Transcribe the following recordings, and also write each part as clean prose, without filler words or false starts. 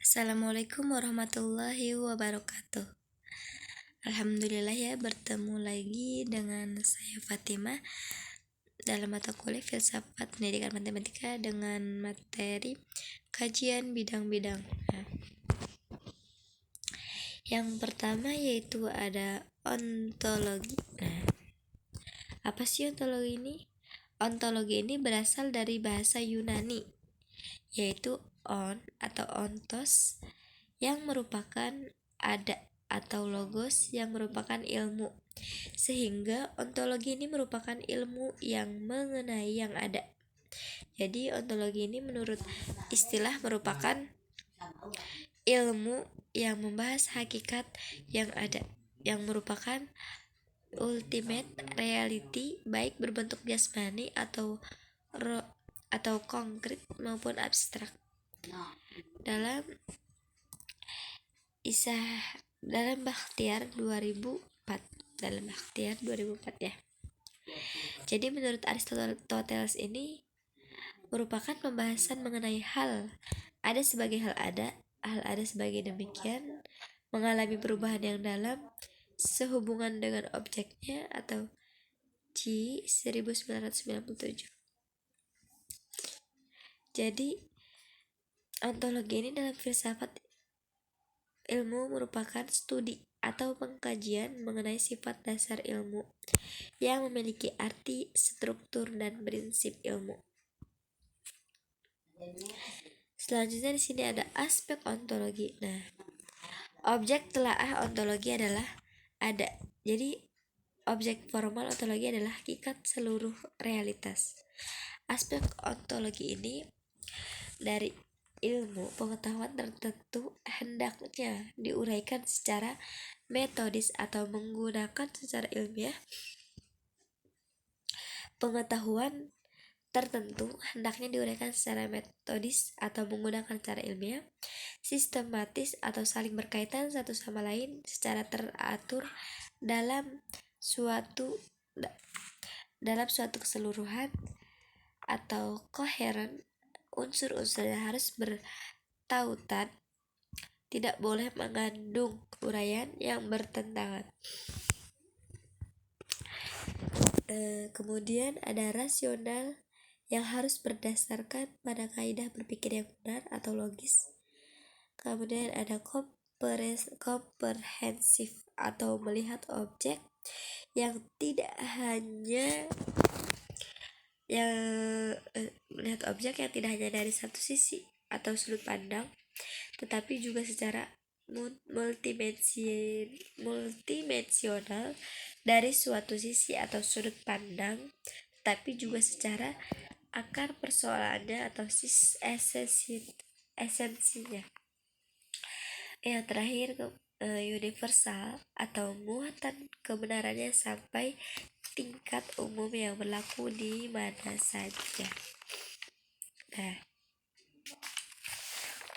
Assalamualaikum warahmatullahi wabarakatuh. Alhamdulillah ya, bertemu lagi dengan saya Fatimah dalam mata kuliah Filsafat Pendidikan Matematika dengan materi kajian bidang-bidang. Yang pertama yaitu ada ontologi. Apa sih ontologi ini? Ontologi ini berasal dari bahasa Yunani, yaitu on atau ontos yang merupakan ada atau logos yang merupakan ilmu. Sehingga ontologi ini merupakan ilmu yang mengenai yang ada. Jadi ontologi ini menurut istilah merupakan ilmu yang membahas hakikat yang ada, yang merupakan ultimate reality, baik berbentuk jasmani atau konkret maupun abstrak. Dalam Bakhtiar 2004 ya. Jadi menurut Aristoteles ini merupakan pembahasan mengenai hal ada sebagai hal ada sebagai demikian, mengalami perubahan yang dalam sehubungan dengan objeknya, atau G 1997. Jadi ontologi ini dalam filsafat ilmu merupakan studi atau pengkajian mengenai sifat dasar ilmu yang memiliki arti, struktur, dan prinsip ilmu. Selanjutnya di sini ada aspek ontologi. Nah, objek telaah ontologi adalah ada. Jadi objek formal ontologi adalah hakikat seluruh realitas. Aspek ontologi ini dari ilmu pengetahuan tertentu hendaknya diuraikan secara metodis atau menggunakan secara ilmiah. Pengetahuan tertentu hendaknya diuraikan secara metodis atau menggunakan cara ilmiah, sistematis atau saling berkaitan satu sama lain secara teratur dalam suatu keseluruhan atau koheren. Unsur-unsurnya harus bertautan, tidak boleh mengandung uraian yang bertentangan. Kemudian ada rasional yang harus berdasarkan pada kaidah berpikir yang benar atau logis. Kemudian ada komprehensif atau melihat objek yang tidak hanya dari satu sisi atau sudut pandang, tetapi juga secara multidimensional dari suatu sisi atau sudut pandang, tetapi juga secara akar persoalannya atau esensinya. Yang terakhir universal atau muatan kebenarannya sampai tingkat umum yang berlaku di mana saja. Nah,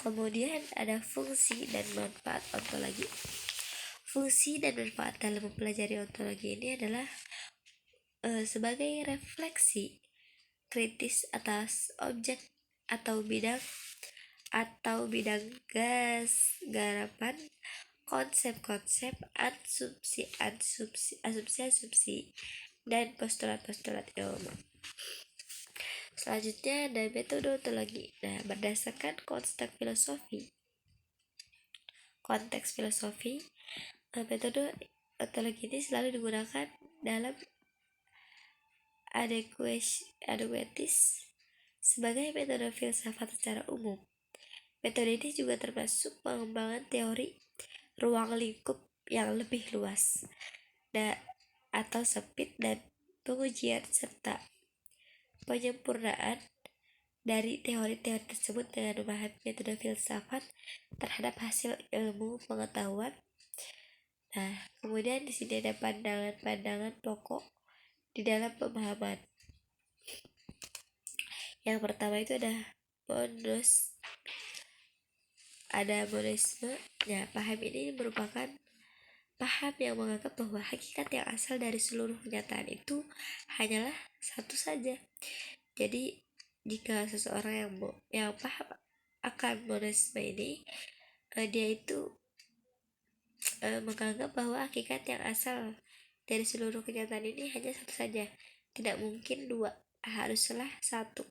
kemudian ada fungsi dan manfaat ontologi. Fungsi dan manfaat dalam mempelajari ontologi ini adalah sebagai refleksi kritis atas objek atau bidang garapan, konsep-konsep, asumsi, dan postulat-postulat ilmu. Selanjutnya ada metode ontologi. Nah, berdasarkan konteks filosofi, metode ontologi ini selalu digunakan dalam adekuatis sebagai metode filsafat secara umum. Metode ini juga termasuk pengembangan teori ruang lingkup yang lebih luas atau sempit, dan pengujian serta penyempurnaan dari teori-teori tersebut dengan memahami metode filsafat terhadap hasil ilmu pengetahuan. Nah, kemudian di sini ada pandangan-pandangan pokok di dalam pemahaman. Yang pertama itu ada monisme. Ya, paham ini merupakan paham yang menganggap bahwa hakikat yang asal dari seluruh kenyataan itu hanyalah satu saja. Jadi jika seseorang yang paham akar monisme ini, dia itu menganggap bahwa hakikat yang asal dari seluruh kenyataan ini hanya satu saja, tidak mungkin dua, haruslah satu.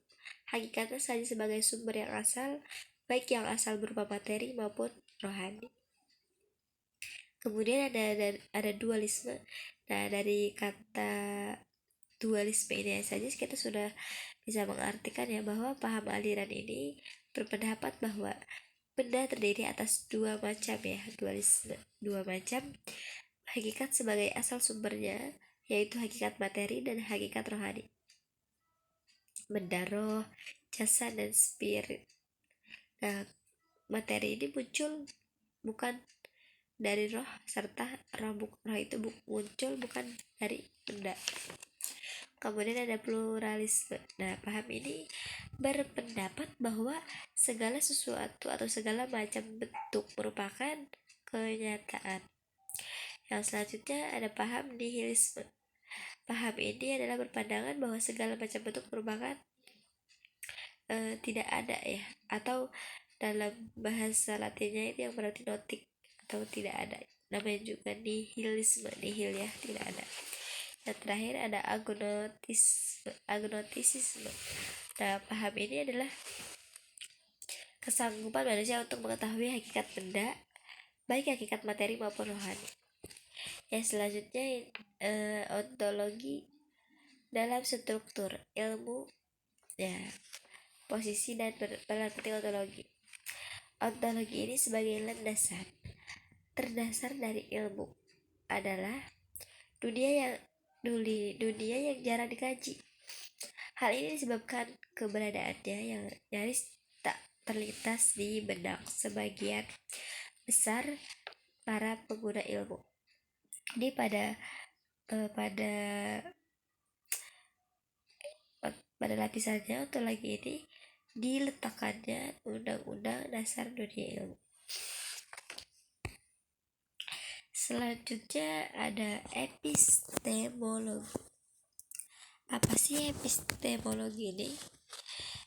Hakikatnya saja sebagai sumber yang asal, baik yang asal berupa materi maupun rohani. Kemudian ada dualisme. Nah, dari kata dualisme ini saja kita sudah bisa mengartikan ya bahwa paham aliran ini berpendapat bahwa benda terdiri atas dua macam ya, dualisme, dua macam hakikat sebagai asal sumbernya, yaitu hakikat materi dan hakikat rohani. Benda roh, jasa, dan spirit. Nah, materi ini muncul bukan dari roh, serta roh itu muncul bukan dari benda. Kemudian ada pluralisme. Nah, paham ini berpendapat bahwa segala sesuatu atau segala macam bentuk merupakan kenyataan. Yang selanjutnya ada paham nihilisme. Paham ini adalah berpandangan bahwa segala macam bentuk merupakan tidak ada ya, atau dalam bahasa Latinnya itu yang berarti notik atau tidak ada. Namanya juga nihilisme, nihil ya, tidak ada. Yang terakhir ada agnotisisme. Nah, paham ini adalah kesanggupan manusia untuk mengetahui hakikat benda, baik hakikat materi maupun rohani. Yang selanjutnya ontologi dalam struktur ilmu ya, posisi dan peran penting ontologi. Ontologi ini sebagai landasan terdasar dari ilmu adalah dunia yang jarang dikaji. Hal ini disebabkan keberadaannya yang nyaris tak terlintas di benak sebagian besar para pengguna ilmu. Jadi pada lapisannya ontologi ini diletakkannya undang-undang dasar dunia ilmu. Selanjutnya ada epistemologi. Apa sih epistemologi ini?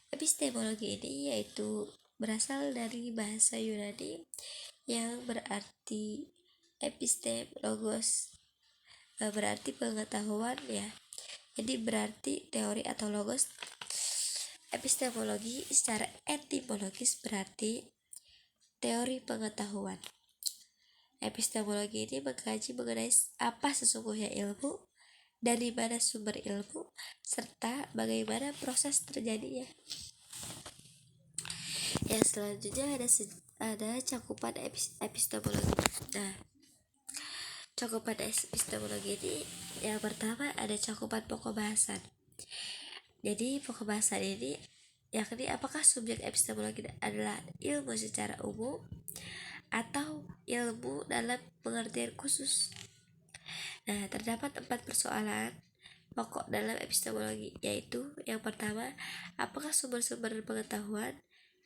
Epistemologi ini yaitu berasal dari bahasa Yunani yang berarti epistem, logos, berarti pengetahuan ya. Jadi berarti teori atau logos. Epistemologi secara etimologis berarti teori pengetahuan. Epistemologi ini mengkaji mengenai apa sesungguhnya ilmu, dari mana sumber ilmu, serta bagaimana proses terjadinya. Yang selanjutnya ada cakupan epistemologi. Nah, cakupan epistemologi ini yang pertama ada cakupan pokok bahasan. Jadi pokok bahasan ini yakni apakah subjek epistemologi adalah ilmu secara umum atau ilmu dalam pengertian khusus. Nah, terdapat 4 persoalan pokok dalam epistemologi, yaitu yang pertama, apakah sumber-sumber pengetahuan?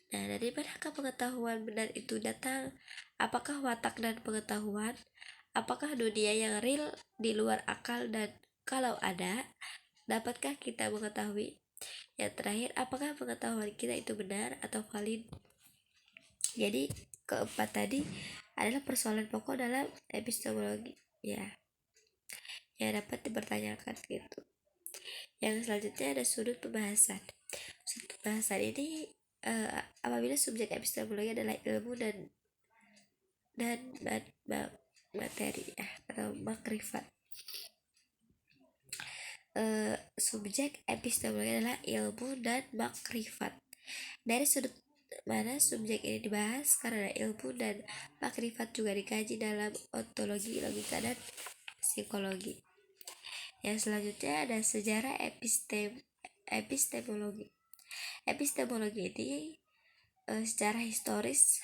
Nah, dari manakah pengetahuan benar itu datang? Apakah watak dan pengetahuan? Apakah dunia yang real di luar akal, dan kalau ada, dapatkah kita mengetahui? Yang terakhir, apakah pengetahuan kita itu benar atau valid? Jadi keempat tadi adalah persoalan pokok dalam epistemologi ya, yang dapat dipertanyakan gitu. Yang selanjutnya ada sudut pembahasan. Sudut pembahasan ini apabila subjek epistemologi adalah ilmu dan materi atau makrifat. Subjek epistemologi adalah ilmu dan makrifat. Dari sudut mana subjek ini dibahas, karena ilmu dan makrifat juga dikaji dalam ontologi, logika, dan psikologi. Yang selanjutnya ada sejarah epistemologi. Epistemologi ini secara historis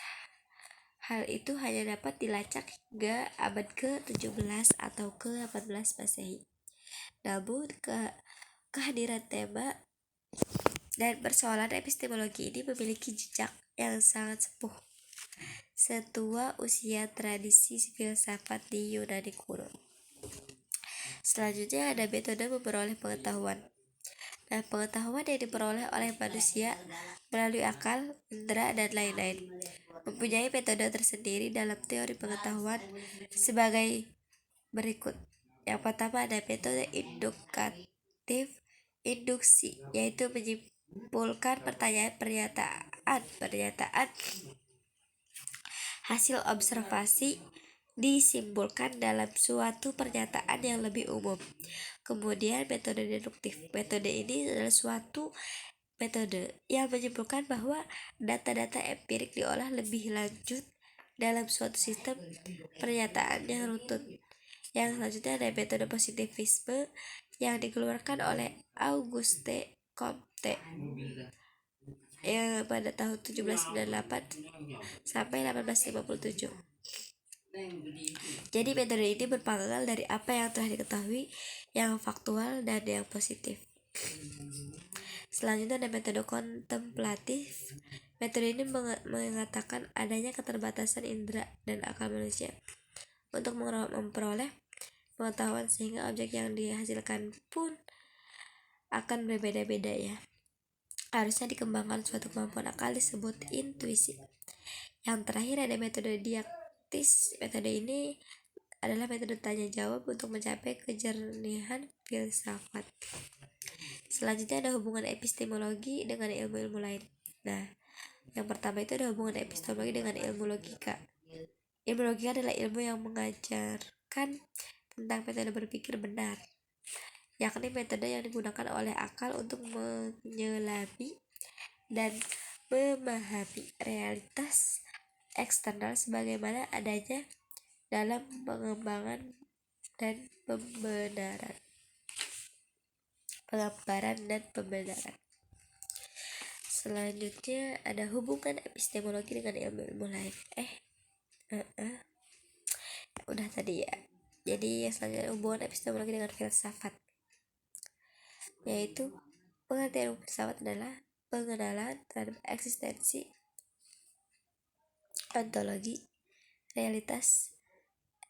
hal itu hanya dapat dilacak hingga abad ke-17 atau ke-18 Masehi. Namun kehadiran tema dan persoalan epistemologi ini memiliki jejak yang sangat sepuh setua usia tradisi filsafat di Yunani kuno. Selanjutnya ada metode memperoleh pengetahuan. Nah, pengetahuan yang diperoleh oleh manusia melalui akal, indera, dan lain-lain mempunyai metode tersendiri dalam teori pengetahuan sebagai berikut. Yang pertama ada metode induktif induksi, yaitu menyimpulkan pernyataan hasil observasi disimpulkan dalam suatu pernyataan yang lebih umum. Kemudian metode deduktif. Metode ini adalah suatu metode yang menyimpulkan bahwa data-data empirik diolah lebih lanjut dalam suatu sistem pernyataan yang runtut. Yang selanjutnya ada metode positivisme yang dikeluarkan oleh Auguste Comte pada tahun 1798 sampai 1857. Jadi metode ini berpanggal dari apa yang telah diketahui, yang faktual dan yang positif. Selanjutnya ada metode kontemplatif. Metode ini mengatakan adanya keterbatasan indera dan akal manusia untuk memperoleh pengetahuan, sehingga objek yang dihasilkan pun akan berbeda-beda ya. Harusnya dikembangkan suatu kemampuan akal disebut intuisi. Yang terakhir ada metode dialektis. Metode ini adalah metode tanya jawab untuk mencapai kejernihan filsafat. Selanjutnya ada hubungan epistemologi dengan ilmu-ilmu lain. Nah, yang pertama itu ada hubungan epistemologi dengan ilmu logika. Ilmu logika adalah ilmu yang mengajarkan tentang metode berpikir benar, yakni metode yang digunakan oleh akal untuk menyelami dan memahami realitas eksternal sebagaimana adanya dalam pengembangan dan pembenaran. Selanjutnya ada hubungan epistemologi dengan ilmu-ilmu lain. Udah tadi ya. Jadi yang selanjutnya hubungan epistemologi dengan filsafat, yaitu pengertian filsafat adalah pengenalan terhadap eksistensi, ontologi, realitas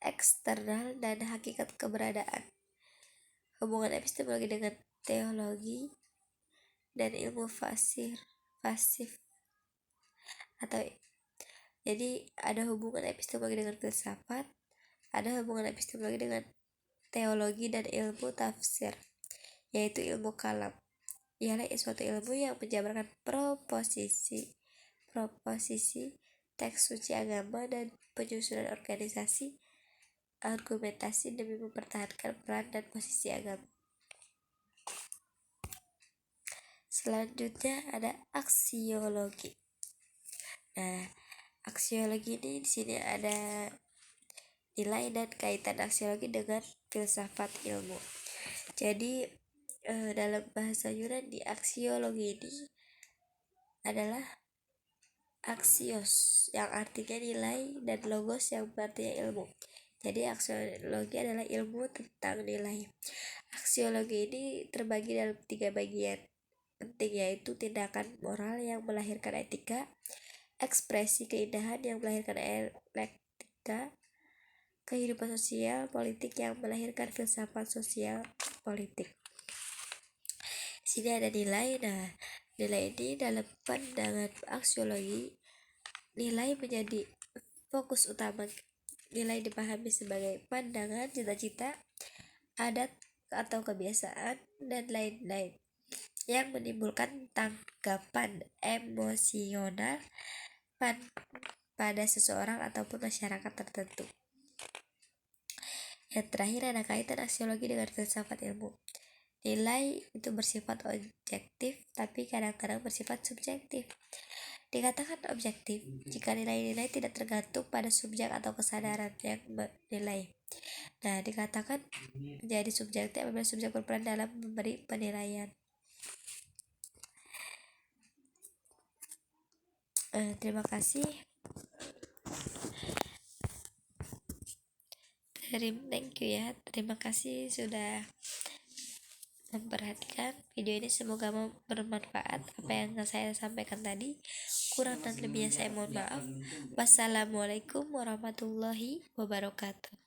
eksternal, dan hakikat keberadaan. Hubungan epistemologi dengan teologi dan ilmu pasif atau jadi ada hubungan epistemologi dengan filsafat, ada hubungan epistemologi dengan teologi dan ilmu tafsir, yaitu ilmu kalam. Ialah suatu ilmu yang menjabarkan proposisi, teks suci agama, dan penyusunan argumentasi demi mempertahankan peran dan posisi agama. Selanjutnya ada aksiologi. Nah, aksiologi ini di sini ada nilai dan kaitan aksiologi dengan filsafat ilmu. Jadi dalam bahasa Yunani, aksiologi ini adalah aksios yang artinya nilai dan logos yang artinya ilmu. Jadi aksiologi adalah ilmu tentang nilai. Aksiologi ini terbagi dalam 3 bagian penting, yaitu tindakan moral yang melahirkan etika, ekspresi keindahan yang melahirkan etika, kehidupan sosial politik yang melahirkan filsafat sosial politik. Di sini ada nilai. Nah, nilai ini dalam pandangan aksiologi, nilai menjadi fokus utama. Nilai dipahami sebagai pandangan, cita-cita, adat atau kebiasaan, dan lain-lain yang menimbulkan tanggapan emosional pada seseorang ataupun masyarakat tertentu. Yang terakhir ada kaitan aksiologi dengan filsafat ilmu. Nilai itu bersifat objektif, tapi kadang-kadang bersifat subjektif. Dikatakan objektif jika nilai-nilai tidak tergantung pada subjek atau kesadaran yang menilai. Nah, dikatakan menjadi subjektif apabila subjek berperan dalam memberi penilaian. Terima kasih. Thank you ya. Terima kasih sudah memperhatikan video ini. Semoga bermanfaat apa yang saya sampaikan tadi. Kurang dan lebihnya saya mohon maaf. Wassalamualaikum warahmatullahi wabarakatuh.